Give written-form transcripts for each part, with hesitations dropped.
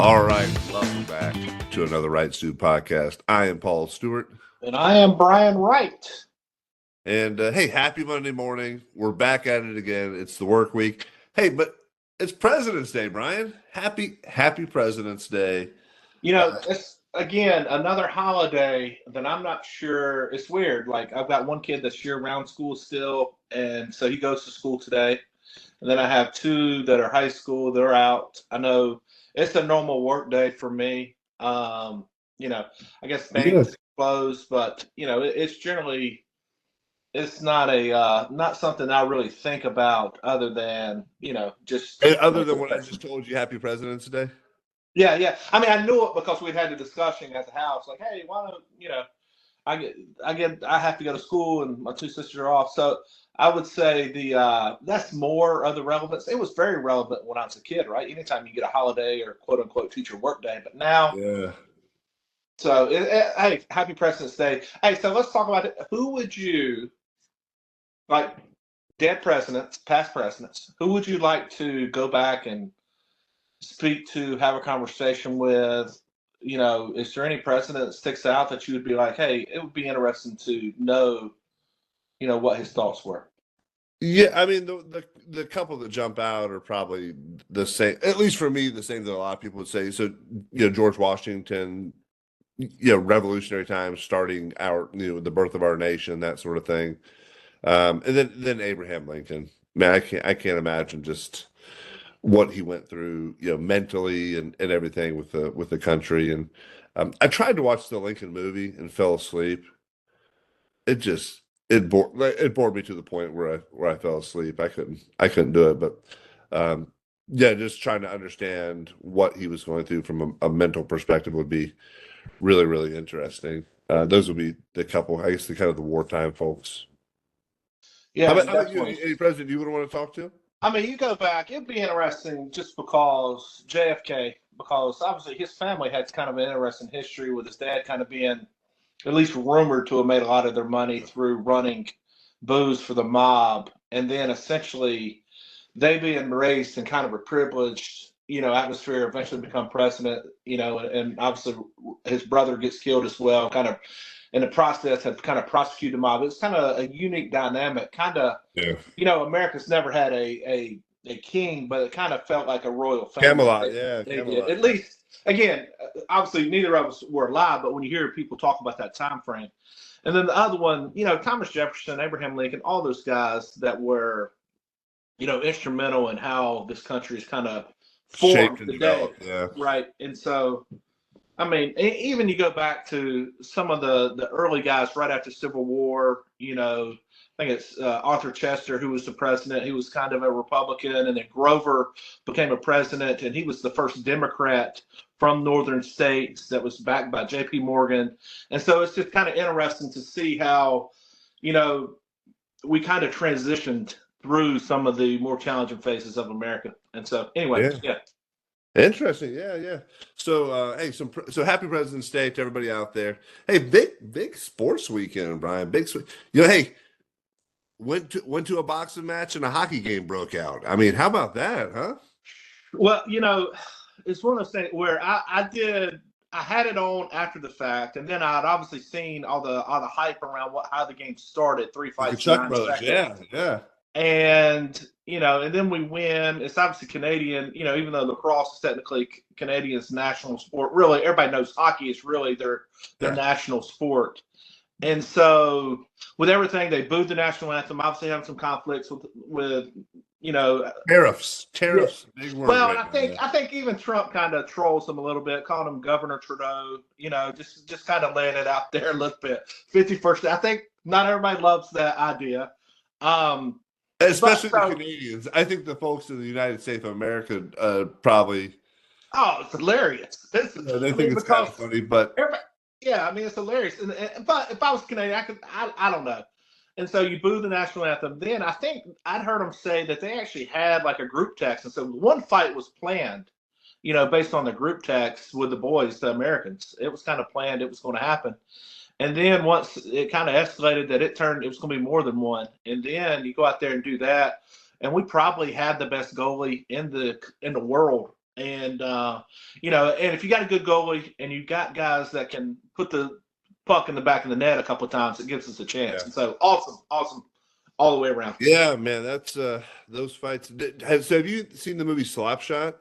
All right, welcome back to another Wright Stew Podcast. I am Paul Stewart. And I am Brian Wright. And hey, happy Monday morning. We're back at it again. It's the work week. Hey, but it's President's Day, Brian. Happy President's Day. You know, it's, again, another holiday that I'm not sure. It's weird. Like, I've got one kid that's year-round school still, and so he goes to school today. And then I have two that are high school. They're out. I know it's a normal work day for me. I guess things are closed, but, it's generally – it's not not something I really think about other than, just. Other than what I just told you, happy President's Day? Yeah. I mean, I knew it because we'd had a discussion at the house, like, hey, why don't, I have to go to school and my two sisters are off. So I would say that's more of the relevance. It was very relevant when I was a kid, right? Anytime you get a holiday or quote unquote teacher work day, but now. Yeah. So, hey, happy President's Day. Hey, so let's talk about it. Who would you, like dead presidents, past presidents, who would you like to go back and speak to, have a conversation with? Is there any president that sticks out that you would be like, hey, it would be interesting to know, what his thoughts were? Yeah, I mean, the couple that jump out are probably the same, at least for me, the same that a lot of people would say. So, George Washington, revolutionary times, starting the birth of our nation, that sort of thing. And then Abraham Lincoln. Man, I can't imagine just what he went through, mentally and everything with the country. And I tried to watch the Lincoln movie and fell asleep. It bored me to the point where I fell asleep. I couldn't do it. But just trying to understand what he was going through from a mental perspective would be really, really interesting. Those would be the couple, I guess, the kind of the wartime folks. Yeah. How about you? Any president you would want to talk to? I mean, you go back, it'd be interesting just because JFK, because obviously his family had kind of an interesting history with his dad kind of being at least rumored to have made a lot of their money through running booze for the mob. And then essentially they being raised in kind of a privileged, atmosphere, eventually become president, and obviously his brother gets killed as well, kind of in the process have kind of prosecuted the mob. It's kind of a unique dynamic, kind of, America's never had a king, but it kind of felt like a royal family. Camelot, Camelot. At least, again, obviously neither of us were alive, but when you hear people talk about that time frame. And then the other one, Thomas Jefferson, Abraham Lincoln, all those guys that were, instrumental in how this country is kind of formed today. Developed, yeah. Right. And so, I mean, even you go back to some of the early guys right after Civil War, I think it's Arthur Chester, who was the president. He was kind of a Republican, and then Grover became a president, and he was the first Democrat from northern states that was backed by J.P. Morgan. And so it's just kind of interesting to see how, we kind of transitioned through some of the more challenging phases of America. And so anyway, yeah. Interesting, yeah. So, hey, so happy President's Day to everybody out there. Hey, big sports weekend, Brian. Hey, went to a boxing match and a hockey game broke out. I mean, how about that, huh? Well, it's one of those things where I had it on after the fact, and then I'd obviously seen all the hype around how the game started, 3 fights, Chuck Brothers, yeah. And, and then we win. It's obviously Canadian, even though lacrosse is technically Canadian's national sport, really, everybody knows hockey is really their national sport. And so with everything, they booed the national anthem, obviously having some conflicts with tariffs. Yeah. Big word. Well, right I think even Trump kind of trolls them a little bit, calling him Governor Trudeau, just kind of laying it out there a little bit. 51st, I think not everybody loves that idea. Especially the Canadians. I think the folks in the United States of America probably. Oh, it's hilarious. They think it's kind of funny, but. Yeah, I mean, it's hilarious. But if I was Canadian, I don't know. And so you boo the national anthem. Then I think I'd heard them say that they actually had like a group text. And so one fight was planned, based on the group text with the boys, the Americans. It was kind of planned. It was going to happen. And then once it kind of escalated that it was going to be more than one. And then you go out there and do that. And we probably had the best goalie in the world And and if you got a good goalie and you got guys that can put the puck in the back of the net a couple of times, it gives us a chance. Yeah. And so awesome all the way around. Yeah, man, that's those fights. So have you seen the movie Slapshot?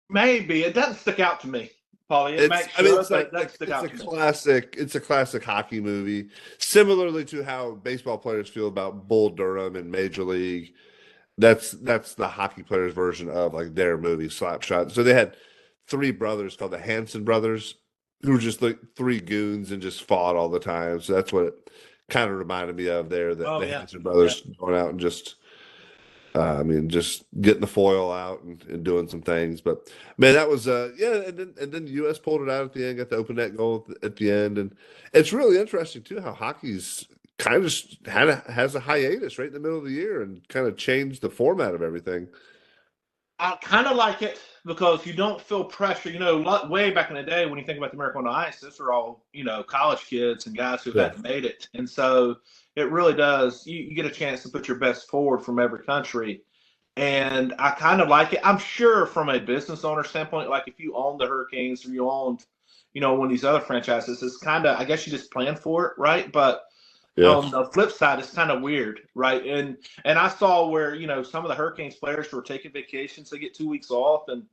Maybe it doesn't stick out to me, Paulie. It makes I mean, sure it's that like, it doesn't stick out to me. it's a classic hockey movie, similarly to how baseball players feel about Bull Durham in Major League. That's the hockey players' version of like their movie Slapshot. So they had three brothers called the Hanson brothers, who were just like three goons and just fought all the time. So that's what it kind of reminded me of there. That the Hanson brothers going out and just just getting the foil out and doing some things. But man, that was and then the U.S. pulled it out at the end, got the open net goal at the end, and it's really interesting too how hockey's kind of just has a hiatus right in the middle of the year and kind of changed the format of everything. I kind of like it because you don't feel pressure. Way back in the day when you think about the American on Ice, those are all college kids and guys who hadn't made it, and so it really does. You get a chance to put your best forward from every country, and I kind of like it. I'm sure from a business owner standpoint, like if you own the Hurricanes or you owned, one of these other franchises, it's kind of, I guess you just plan for it, right? But on the flip side, it's kind of weird, right? And I saw where some of the Hurricanes players were taking vacations; they get 2 weeks off, and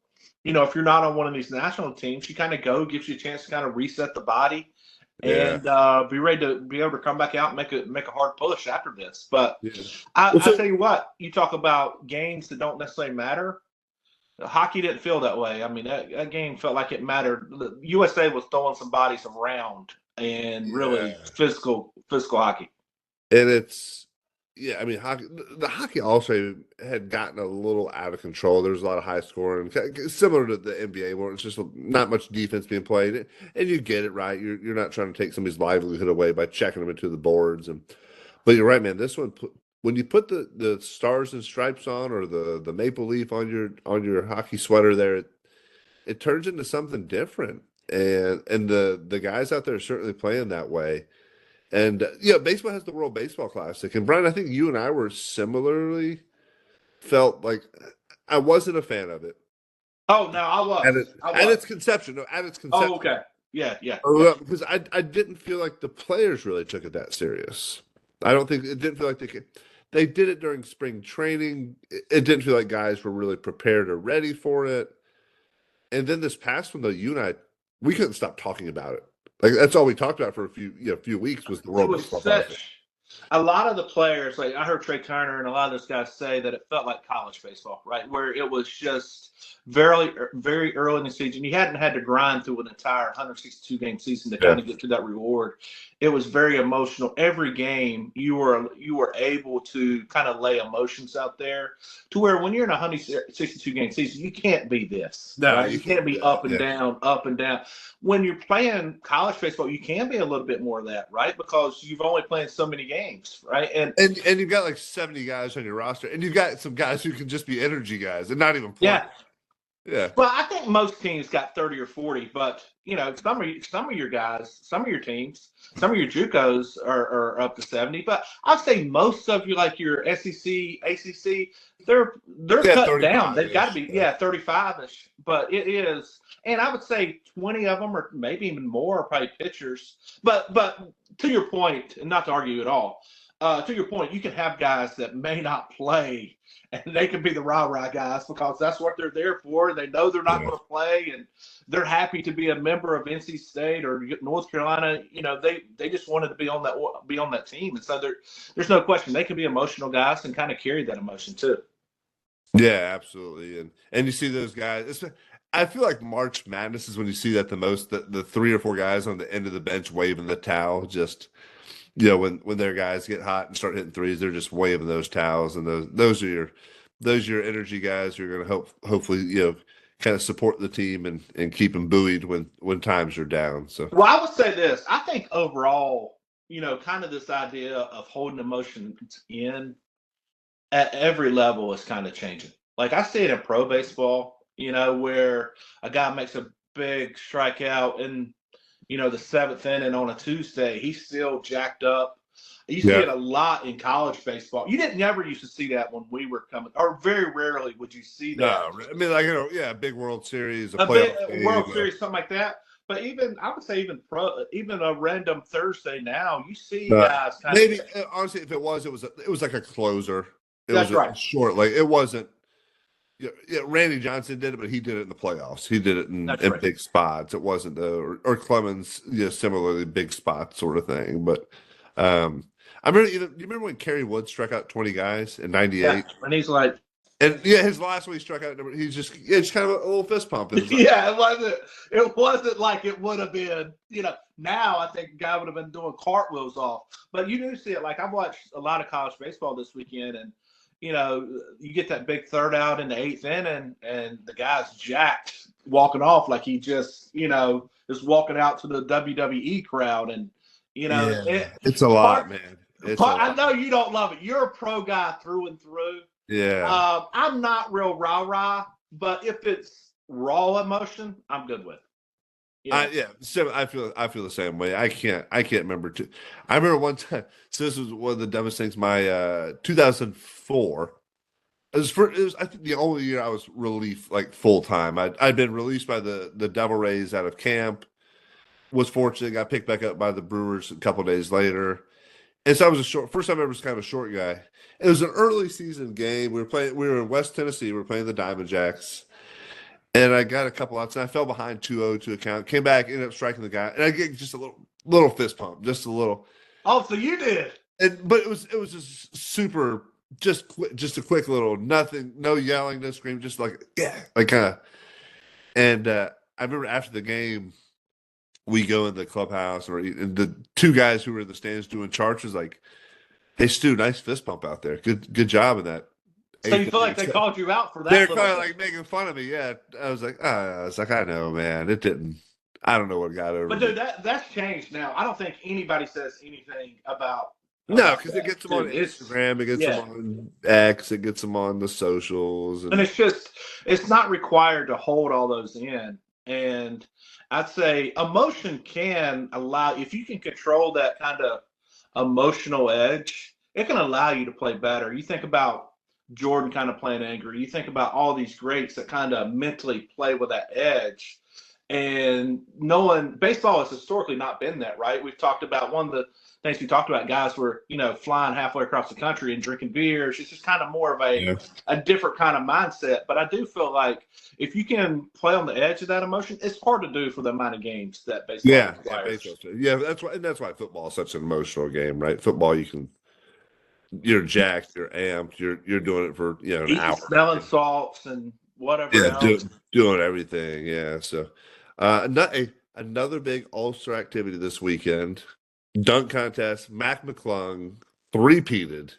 if you're not on one of these national teams, you kind of gives you a chance to kind of reset the body and be ready to be able to come back out and make a hard push after this. But I tell you what, you talk about games that don't necessarily matter. Hockey didn't feel that way. I mean, that game felt like it mattered. The USA was throwing some bodies around and really physical hockey. And it's hockey. The hockey also had gotten a little out of control. There was a lot of high scoring, similar to the NBA, where it's just not much defense being played. And you get it, right? You're not trying to take somebody's livelihood away by checking them into the boards. But you're right, man. This one, when you put the stars and stripes on, or the maple leaf on your hockey sweater, there, it turns into something different. And the guys out there are certainly playing that way. And baseball has the World Baseball Classic. And Brian, I think you and I were similarly felt like I wasn't a fan of it. Oh no, I was. At its conception. No, at its conception. Oh, okay. Yeah. Because I didn't feel like the players really took it that serious. I don't think it didn't feel like they did it during spring training. It didn't feel like guys were really prepared or ready for it. And then this past one, though, you and I, we couldn't stop talking about it. Like that's all we talked about for a few weeks was the World Baseball Classic. A lot of the players, like I heard Trey Turner and a lot of those guys say that it felt like college baseball, right? Where it was just very, very early in the season. You hadn't had to grind through an entire 162 game season to kind of get to that reward. It was very emotional. Every game you were able to kind of lay emotions out there to where when you're in a 162 game season, you can't be this. No, right? You can't be up and down, up and down. When you're playing college baseball, you can be a little bit more of that, right? Because you've only played so many games, right? And you've got like 70 guys on your roster, and you've got some guys who can just be energy guys and not even play. Yeah. Well, I think most teams got 30 or 40, but some of your guys, some of your teams, some of your JUCOs are up to 70. But I'd say most of you, like your SEC, ACC, they're cut down. They've got to be 35ish. But it is, and I would say 20 of them, or maybe even more, are probably pitchers. But to your point, and not to argue at all, to your point, you can have guys that may not play. And they can be the rah-rah guys because that's what they're there for. They know they're not going to play, and they're happy to be a member of NC State or North Carolina. They just wanted to be on that team, and so there's no question they can be emotional guys and kind of carry that emotion too. Yeah, absolutely, and you see those guys. I feel like March Madness is when you see that the most. The 3 or 4 guys on the end of the bench waving the towel, just. When their guys get hot and start hitting threes, they're just waving those towels, and those are your energy guys who are going to hopefully kind of support the team and keep them buoyed when times are down. So, well, I would say this: I think overall, kind of this idea of holding emotions in at every level is kind of changing. Like I see it in pro baseball, where a guy makes a big strikeout and the 7th inning on a Tuesday, he's still jacked up. You see it a lot in college baseball. You didn't never used to see that when we were coming, or very rarely would you see that. No, I mean, like, a big World Series, a big World Series, something like that. But I would say even a random Thursday now, you see guys maybe honestly, if it was like a closer. That's right. Short, like it wasn't. Yeah, Randy Johnson did it, but he did it in the playoffs. He did it in big spots. It wasn't or Clemens, similarly big spots sort of thing. But I remember, you remember when Kerry Wood struck out 20 guys in '98, and he's like, and his last one he struck out, he's just kind of a little fist pump. It wasn't like it would have been. Now I think the guy would have been doing cartwheels off. But you do see it. Like I've watched a lot of college baseball this weekend, and you get that big third out in the 8th inning, and the guy's jacked, walking off like he just, is walking out to the WWE crowd, and it's a lot, man. I know you don't love it. You're a pro guy through and through. Yeah. I'm not real rah-rah, but if it's raw emotion, I'm good with it. So I feel the same way. I can't remember too. I remember one time. So this was one of the dumbest things. My 2004. It was I think the only year I was relief like full time. I'd been released by the Devil Rays out of camp. Was fortunate, got picked back up by the Brewers a couple days later. And so I was first time I ever was kind of a short guy. It was an early season game. We were in West Tennessee. We were playing the Diamond Jacks. And I got a couple outs, and I fell behind 2-0 to a count. Came back, ended up striking the guy, and I get just a little fist pump, just a little. Oh, so you did? But it was just super, just a quick little nothing, no yelling, no screaming, just like kind of. And I remember after the game, we go in the clubhouse, and the two guys who were in the stands doing charts was like, "Hey Stu, nice fist pump out there. Good job in that." So you feel like they called you out for that? They're kind of like making fun of me. Yeah, I was like, I know, man. It didn't. I don't know what got over. But dude, that's changed now. I don't think anybody says anything about. No, because it gets them on Instagram, it gets them on X, it gets them on the socials, and it's not required to hold all those in. And I'd say emotion can allow, if you can control that kind of emotional edge, it can allow you to play better. You think about Jordan kind of playing angry. You think about all these greats that kind of mentally play with that edge. And baseball has historically not been that, right? We've talked about one of the things we talked about, guys were, flying halfway across the country and drinking beers. It's just kind of more of a different kind of mindset. But I do feel like if you can play on the edge of that emotion, it's hard to do for the amount of games that baseball requires. That's why football is such an emotional game, right? Football, you're jacked, you're amped, you're doing it for an hour, smelling salts and whatever else. Doing everything. Yeah. So another big all-star activity this weekend, dunk contest. Mac McClung three-peated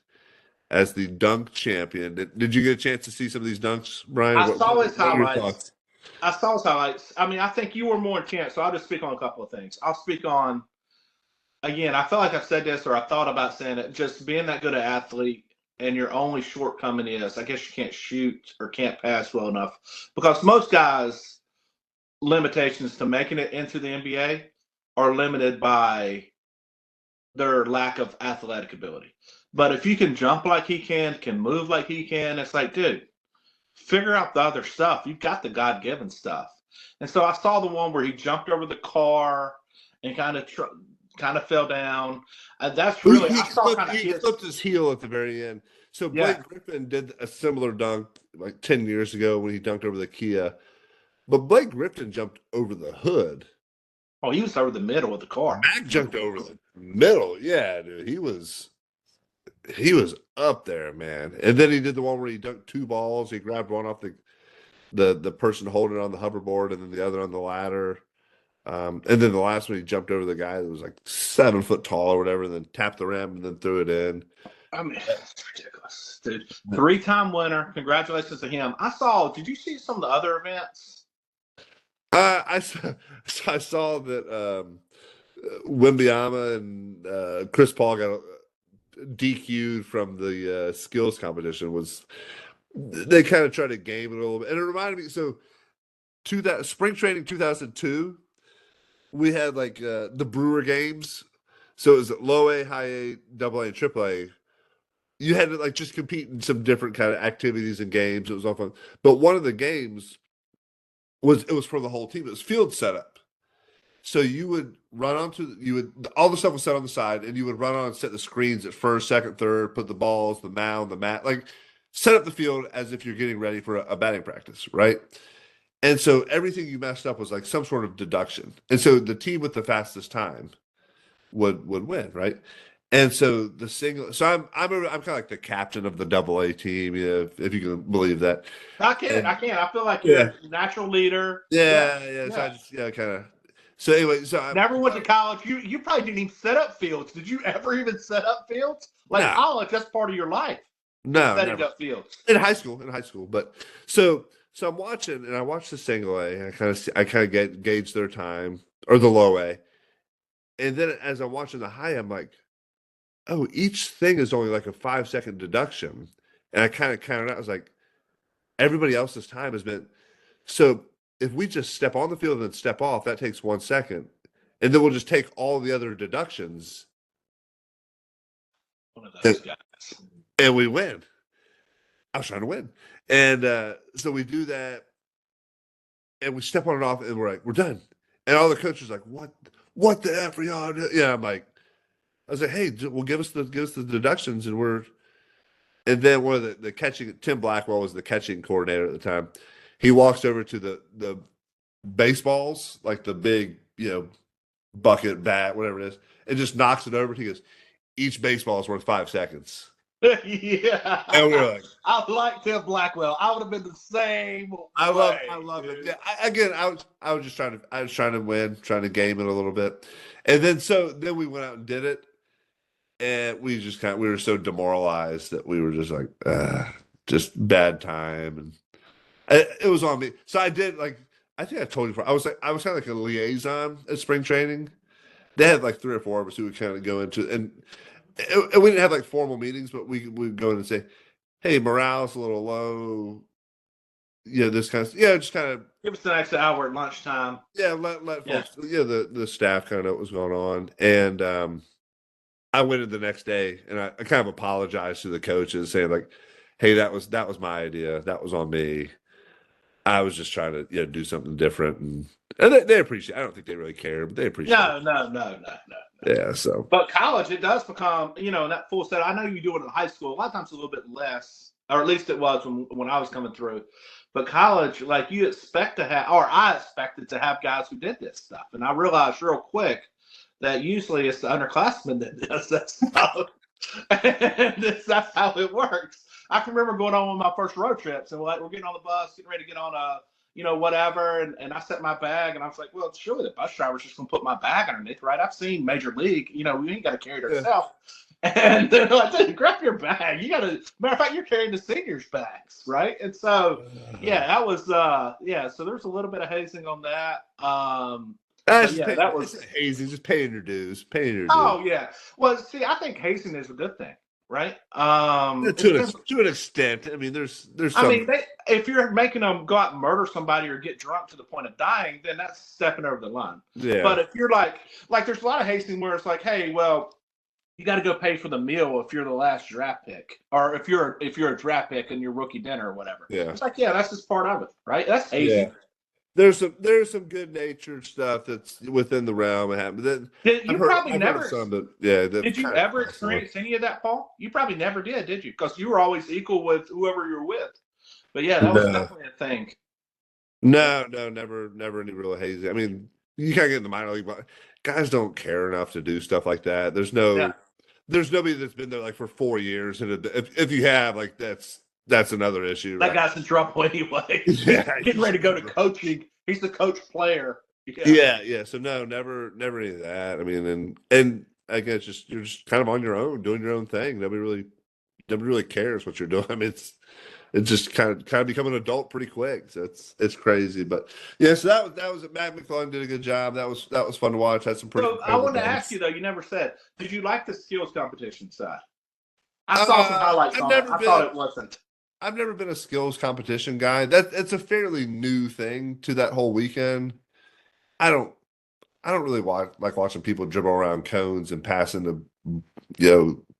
as the dunk champion. Did you get a chance to see some of these dunks, Brian? I saw his highlights. I mean, I think you were more intense, so I'll just speak on a couple of things. I'll speak on, again, I feel like I've said this, or I thought about saying it, just being that good an athlete and your only shortcoming is, I guess you can't shoot or can't pass well enough, because most guys' limitations to making it into the NBA are limited by their lack of athletic ability. But if you can jump like he can move like he can, it's like, dude, figure out the other stuff. You've got the God-given stuff. And so I saw the one where he jumped over the car and kind of fell down. That's really, he flipped his heel at the very end. So Blake Griffin did a similar dunk like 10 years ago when he dunked over the Kia. But Blake Griffin jumped over the hood. Oh, he was over the middle of the car. Mac jumped over the middle. Yeah, dude. He was up there, man. And then he did the one where he dunked two balls. He grabbed one off the person holding it on the hoverboard and then the other on the ladder. And then the last one, he jumped over the guy that was like 7 foot tall or whatever, and then tapped the rim and then threw it in. I mean, it's ridiculous, dude. 3-time winner. Congratulations to him. Did you see some of the other events? I saw that Wembyama and Chris Paul got DQ'd from the skills competition. They kind of tried to game it a little bit, and it reminded me. So, spring training 2002, we had like the Brewer games. So it was low A, high A, double A, and triple A. You had to like just compete in some different kind of activities and games. It was all fun. But one of the games was for the whole team. It was field setup. So you would run onto you would all the stuff was set on the side, and you would run on and set the screens at first, second, third, put the balls, the mound, the mat, like set up the field as if you're getting ready for a batting practice, right? And so everything you messed up was like some sort of deduction. And so the team with the fastest time would win, right? And so the single, so I'm kind of like the captain of the double A team, if you can believe that. I can. And, I feel like you're a natural leader. Yeah. So I just kind of. So anyway, never went to college. You probably didn't even set up fields. Did you ever even set up fields? Like college, that's part of your life. No, setting up fields in high school. But so I'm watching, and I watched the single A. I kind of gauge their time or the low A, and then as I'm watching the high, I'm like, oh, each thing is only like a 5-second deduction, and I kind of counted out. I was like, everybody else's time has been so. If we just step on the field and then step off, that takes 1 second. And then we'll just take all the other deductions. One of those guys. And we win. I was trying to win. And so we do that. And we step on it off and we're like, we're done. And all the coaches are like, what the F are y'all doing? Yeah, I was like, hey, well, give us the deductions and then one of the catching, Tim Blackwell was the catching coordinator at the time. He walks over to the baseballs, like the big, bucket, bat, whatever it is, and just knocks it over. He goes, each baseball is worth 5 seconds. Yeah. And we were like, I like Tim Blackwell. I would have been the same. I love it. Yeah, I was trying to win, trying to game it a little bit. And then we went out and did it. And we just we were so demoralized that we were just like, just bad time. And it was on me. So I did I think I told you before. I was kind of like a liaison at spring training. They had like 3 or 4 of us who would kind of go into and we didn't have like formal meetings, but we would go in and say, "Hey, morale's a little low." This kind of just kind of give us the next hour at lunchtime. Yeah, let folks. The staff kind of know what was going on, and I went in the next day and I kind of apologized to the coaches, saying like, "Hey, that was my idea. That was on me. I was just trying to do something different," and they appreciate. I don't think they really care, but they appreciate. No. Yeah, so. But college, it does become that full set. I know you do it in high school. A lot of times, a little bit less, or at least it was when I was coming through. But college, like you expect to have, or I expected to have guys who did this stuff, and I realized real quick that usually it's the underclassmen that does that stuff, and that's how it works. I can remember going on one of my first road trips, and we're getting on the bus, getting ready to get on whatever, and I set my bag, and I was like, well, surely the bus driver's just gonna put my bag underneath, right? I've seen Major League, we ain't got to carry it ourselves. And they're like, dude, grab your bag. You gotta. Matter of fact, you're carrying the seniors' bags, right? And so, that was, So there's a little bit of hazing on that. That was hazing. Just paying your dues. Oh yeah. Well, see, I think hazing is a good thing. Right. To an extent. I mean, there's. If you're making them go out and murder somebody or get drunk to the point of dying, then that's stepping over the line. Yeah. But if you're like there's a lot of hazing where it's like, hey, well, you got to go pay for the meal if you're the last draft pick, or if you're a draft pick in your rookie dinner or whatever. Yeah. It's like, that's just part of it, right? That's hazing. Yeah. There's some good natured stuff that's within the realm of happening. Did you ever experience any of that, Paul? You probably never did you? Because you were always equal with whoever you're with. But that was definitely a thing. No, never any real hazy. I mean, you can't get in the minor league, but guys don't care enough to do stuff like that. There's nobody that's been there like for 4 years, and if you have, like, that's another issue. That guy's in trouble anyway. Yeah, getting ready to go to coaching. He's the coach player. Yeah. So no, never any of that. I mean, and I guess you're just kind of on your own, doing your own thing. Nobody really cares what you're doing. I mean, it's just kind of become an adult pretty quick. So it's crazy. But so that was Matt McClellan did a good job. That was fun to watch. Had some pretty. So I wanted to ask you though. You never said. Did you like the skills competition side? I saw some highlights on it. I thought it wasn't. I've never been a skills competition guy. It's a fairly new thing to that whole weekend. I don't I don't really like watching people dribble around cones and pass into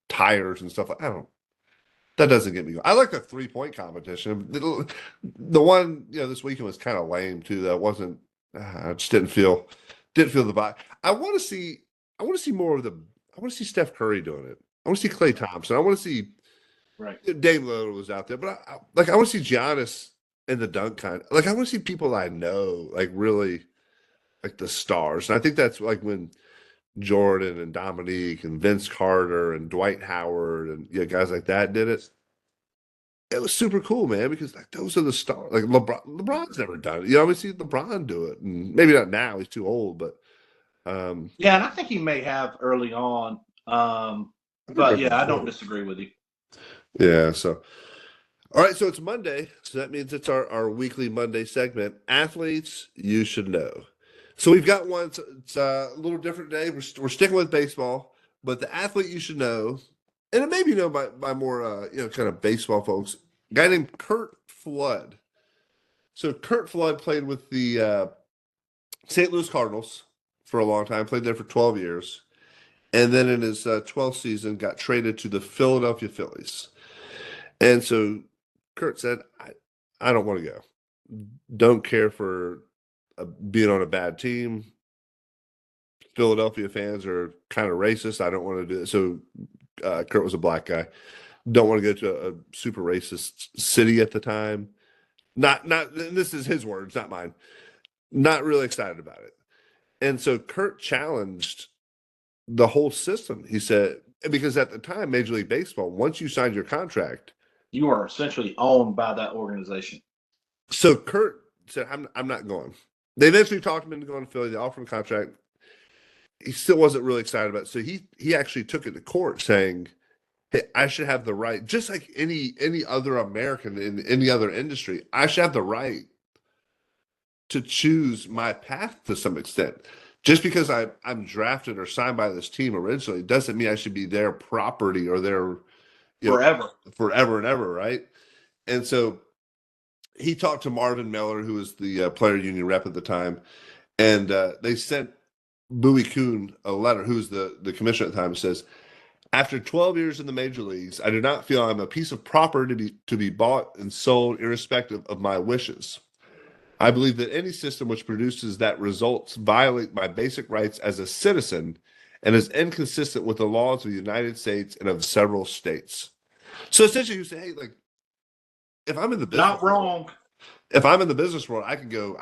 tires and stuff. I don't. That doesn't get me going. I like the 3-point competition. The one this weekend was kind of lame too. That wasn't. I just didn't feel the vibe. I want to see. I want to see more of the. I want to see Steph Curry doing it. I want to see Klay Thompson. I want to see. Right. Dame Lillard was out there, but I want to see Giannis in the dunk kind. Like I want to see people I know, like really, like the stars. And I think that's like when Jordan and Dominique and Vince Carter and Dwight Howard and guys like that did it. It was super cool, man, because like those are the stars. Like LeBron's never done it. We see LeBron do it, and maybe not now; he's too old. But yeah, and I think he may have early on. But yeah, I don't disagree with you. Yeah. So, all right. So it's Monday, so that means it's our weekly Monday segment. Athletes you should know. So we've got one. It's a little different day. We're sticking with baseball, but the athlete you should know, and it may be known by more kind of baseball folks. A guy named Curt Flood. So Curt Flood played with the St. Louis Cardinals for a long time. Played there for 12 years, and then in his 12th season, got traded to the Philadelphia Phillies. And so Curt said, "I don't want to go. Don't care for." Being on a bad team. Philadelphia fans are kind of racist. I don't want to do it. So Curt was a black guy. Don't want to go to a super racist city at the time. Not. This is his words, not mine. Not really excited about it. And so Curt challenged the whole system. He said, because at the time, Major League Baseball, once you signed your contract, you are essentially owned by that organization. So Curt said, I'm not going. They eventually talked him into going to Philly. They offered him a contract. He still wasn't really excited about it. So he actually took it to court saying, hey, I should have the right, just like any other American in any other industry, I should have the right to choose my path to some extent. Just because I'm drafted or signed by this team originally doesn't mean I should be their property or their forever and ever, right? And so he talked to Marvin Miller, who was the player union rep at the time, and they sent Bowie Kuhn a letter, who's the commissioner at the time, says, after 12 years in the major leagues, I do not feel I'm a piece of property to be bought and sold irrespective of my wishes. I believe that any system which produces that results violate my basic rights as a citizen and is inconsistent with the laws of the United States and of several states. So essentially you say, hey, like, if I'm in the business not wrong. World, if I'm in the business world, I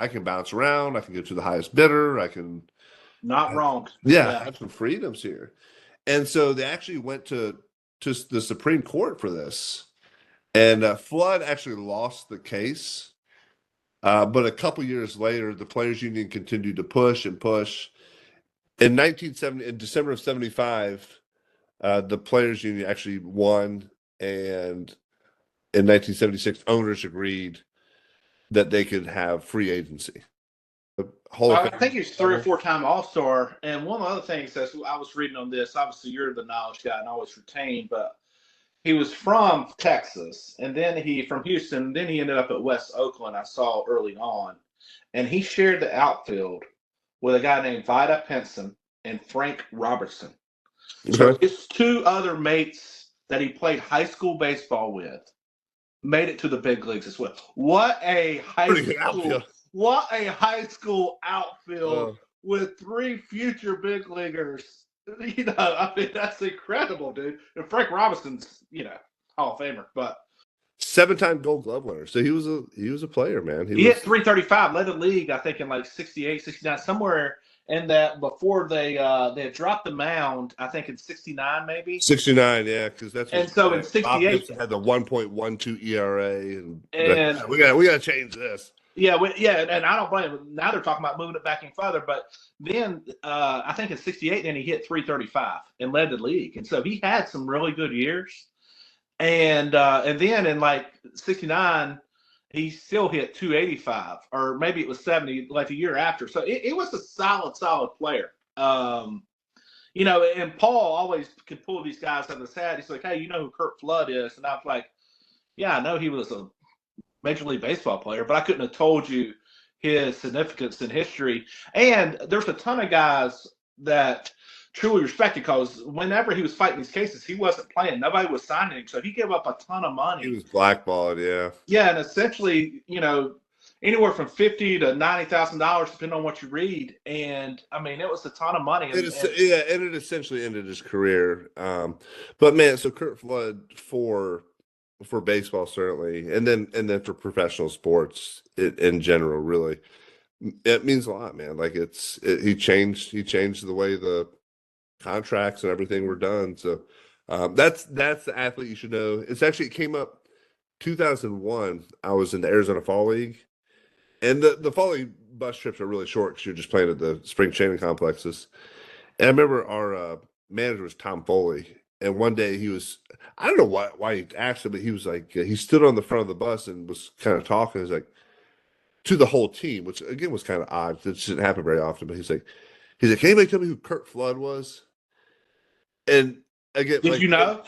can bounce around, I can go to the highest bidder, I can not wrong. Yeah, have some freedoms here. And so they actually went to the Supreme Court for this. And Flood actually lost the case. But a couple years later, the players union continued to push and push. In December of 75, the players union actually won, and in 1976, owners agreed that they could have free agency. I think he's 3 or 4 time All-Star. And one of the other things that I was reading on this, obviously you're the knowledge guy and always retain, but he was from Texas, and then from Houston, then he ended up at West Oakland, I saw early on. And he shared the outfield with a guy named Vida Pinson and Frank Robertson. So his 2 other mates that he played high school baseball with made it to the big leagues as well. What a high school outfield with 3 future big leaguers. I mean, that's incredible, dude. And Frank Robinson's, Hall of Famer, but 7-time Gold Glove winner. So he was a player, man. He hit 335, led the league, I think, in like 68, 69, somewhere in that before they had dropped the mound, I think in 69 maybe. 69, yeah, because that's and so in 68 had the 1.12 ERA, and we got to change this. Yeah, and I don't blame him. Now they're talking about moving it back in further, but then I think in 68, then he hit 335 and led the league, and so he had some really good years. And then in like 69, he still hit 285, or maybe it was 70, like a year after. So it was a solid player. And Paul always could pull these guys out of his hat. He's like, hey, you know who Curt Flood is? And I was like, yeah, I know he was a Major League Baseball player, but I couldn't have told you his significance in history. And there's a ton of guys that truly respected, because whenever he was fighting these cases, he wasn't playing. Nobody was signing him. So he gave up a ton of money. He was blackballed, yeah. Yeah, and essentially, anywhere from $50,000 to $90,000, depending on what you read. And I mean, it was a ton of money. And it essentially ended his career. But man, so Curt Flood for baseball certainly, and then for professional sports in general, really, it means a lot, man. Like he changed the way the contracts and everything were done. So that's the athlete you should know. It came up 2001. I was in the Arizona Fall League, and the Fall League bus trips are really short because you're just playing at the spring training complexes. And I remember our manager was Tom Foley, and one day I don't know why he asked him, but he was like, he stood on the front of the bus and was kind of talking. He's like, to the whole team, which again was kind of odd. It didn't happen very often, but he's like, can anybody tell me who Curt Flood was? And again, did you know?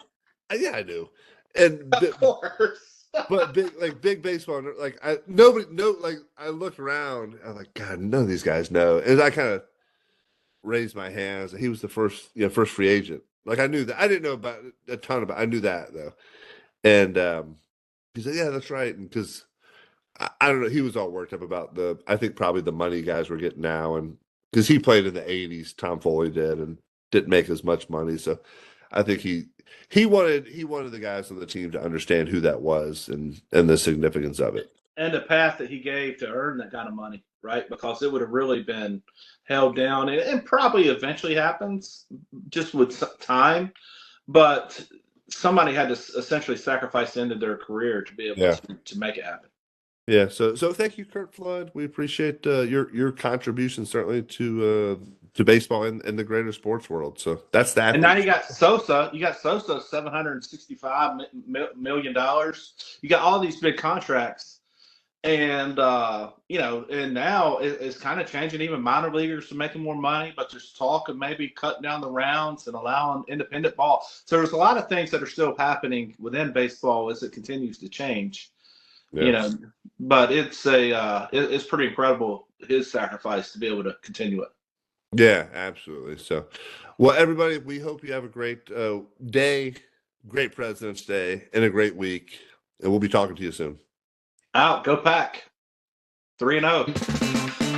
Yeah, I do. And of course, but big baseball, like I looked around, I'm like, God, none of these guys know. And I kind of raised my hands. He was the first free agent. Like I knew that. I didn't know about a ton about. I knew that though. And he said, "Yeah, that's right." And because I don't know, he was all worked up about I think probably the money guys were getting now, and because he played in the '80s, Tom Foley did, and didn't make as much money. So I think he wanted the guys on the team to understand who that was and the significance of it. And the path that he gave to earn that kind of money, right? Because it would have really been held down, and probably eventually happens just with time. But somebody had to essentially sacrifice the end of their career to be able to make it happen. Yeah. So thank you, Curt Flood. We appreciate your contribution certainly to baseball and the greater sports world. So that's that. And now you got Sosa. $765 million. You got all these big contracts. And, and now it's kind of changing. Even minor leaguers are making more money, but there's talk of maybe cutting down the rounds and allowing independent ball. So there's a lot of things that are still happening within baseball as it continues to change, but it's it's pretty incredible, his sacrifice to be able to continue it. Yeah, absolutely. So, well, everybody, we hope you have a great day, great President's Day, and a great week. And we'll be talking to you soon. Out, go Pack. 3-0.